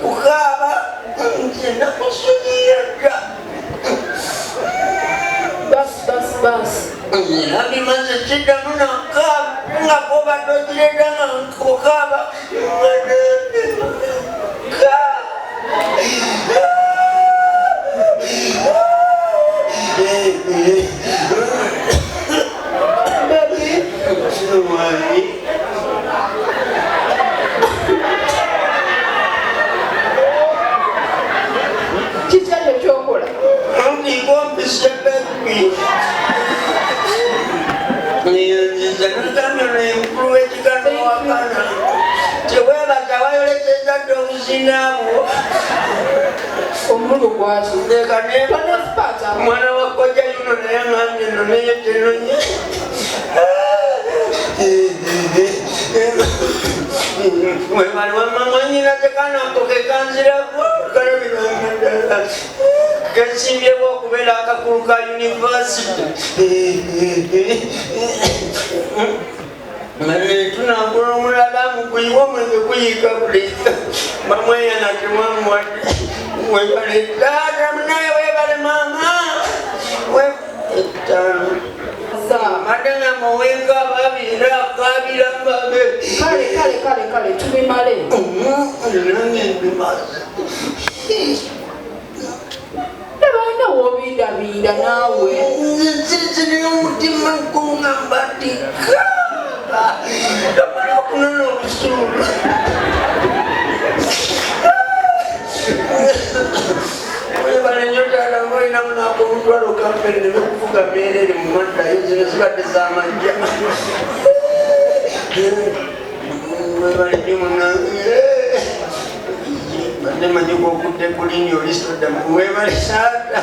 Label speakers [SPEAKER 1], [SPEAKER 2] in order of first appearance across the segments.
[SPEAKER 1] ukaba nzina kusugira
[SPEAKER 2] bas
[SPEAKER 1] Nabi masa cita menangkap ngakoba dojile dengan ukaba mwana wakoja yuno nayangamye noneyetenonye webali wamamanyina tekanatokekanzirako kalabiramadala kesimbyewo okubeera akakulu ka univesity tunagula omulala mukuyiwa mwenge kuyika kulika bamweyana temwamuwadde webale taata munaye webale mama madanga muwenga babira akabira mbabe
[SPEAKER 2] kale tubimale
[SPEAKER 1] nange mbimaze
[SPEAKER 2] tebalina wobindabinda naawe
[SPEAKER 1] nzizirira omutima gungambadika tamala okunona obusuulu balenyotaala balina munako omutwalo kampeni nebekuvuga meereri mu maddayo zino zibadde zamajja webalenyo munange badde manyiko okudde kulini olisoddamu webalesaata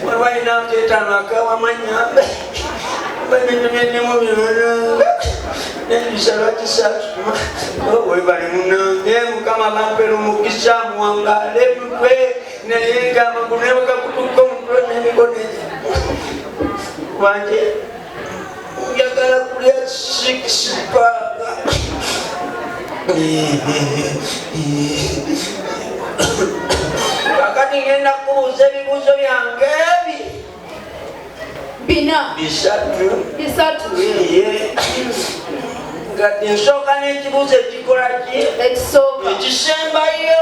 [SPEAKER 1] webalina mutetaano akawamanyambe babintu byenimu bibona nebisala kisasuma webali munange mukama bampera omukisa muwangale mutwe naye nga amagulu nebagakutuka omutwe nemikono wanje njagala kulya sikisipaka kakati ngenda kubuuza ebibuuzo byange ebi
[SPEAKER 2] bina
[SPEAKER 1] bisatu ngati nsooka n'ekibuuzo ekikola ki
[SPEAKER 2] ekisembayo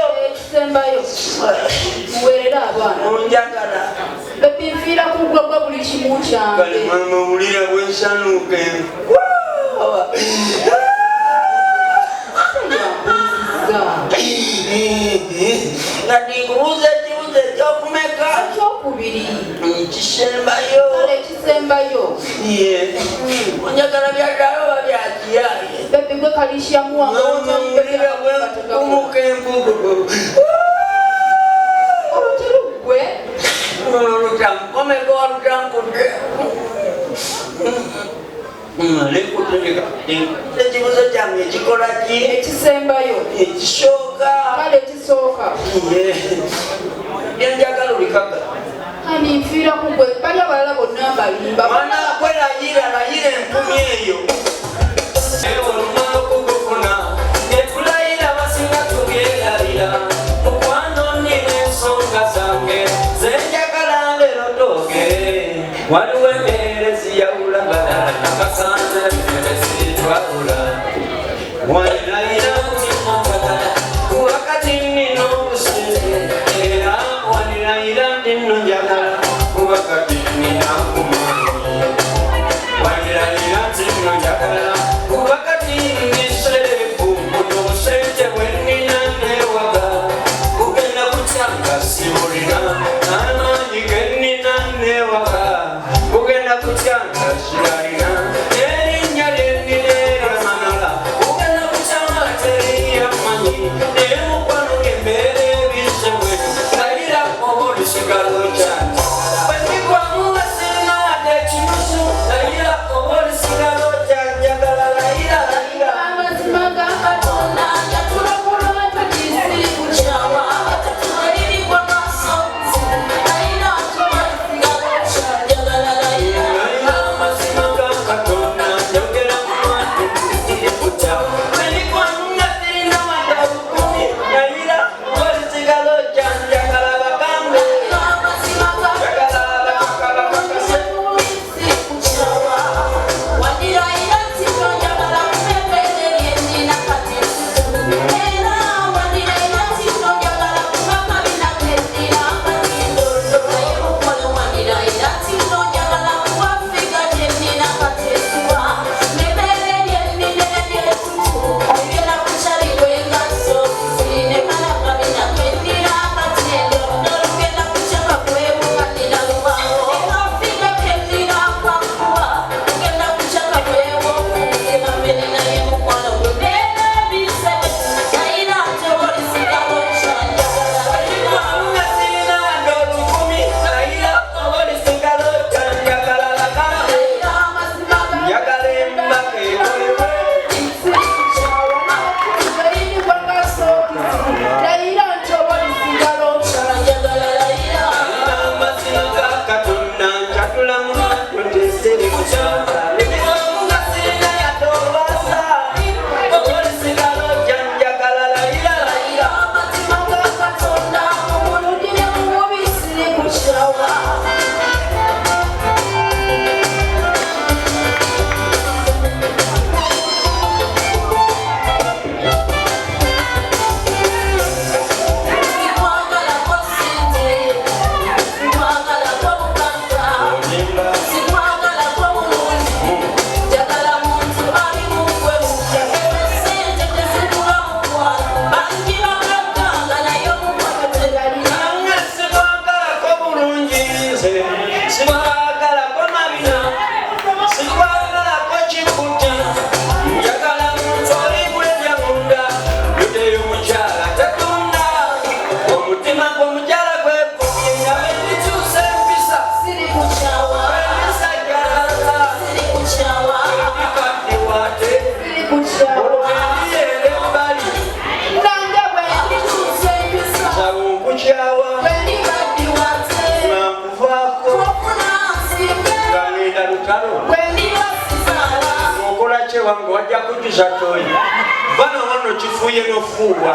[SPEAKER 2] muweerera abaana
[SPEAKER 1] onjagala
[SPEAKER 2] bebinfiira ku gwagwa buli kimu kyange
[SPEAKER 1] kale mama owulira bwensanuuka ngati nkubuuza ekibuuzo ekyokumeka
[SPEAKER 2] ekyokubiri
[SPEAKER 1] kisembayo
[SPEAKER 2] ekisembayo
[SPEAKER 1] onjagala byaddala oba byakiyaye
[SPEAKER 2] bebi gwe kalisya muwange
[SPEAKER 1] owulira bwenkumuka embugo
[SPEAKER 2] olutirugwe
[SPEAKER 1] olutankomeka walutankudde ekibuuzo kyange ekikola ki
[SPEAKER 2] ekisembayo
[SPEAKER 1] ekisooka
[SPEAKER 2] kale ekisooka
[SPEAKER 1] byenjagala olikaga
[SPEAKER 2] aninfiira ku gwe bali abalala bonna mbalimba
[SPEAKER 1] mwana kwelayira layira empumi eyo olumala okugufuna ekulayira basinga tubyerabira mukwano nina ensonga zange zenjagala leero toogere waliwo empeerezi yawula balala nakasanze empeerezi twawula walilayira mutimongagala wakati nina obusinze era walilayira ndino njagala wakati nina kumanyi wange wajja kujjuza toyi bano wano kifuuye n'ofuuwa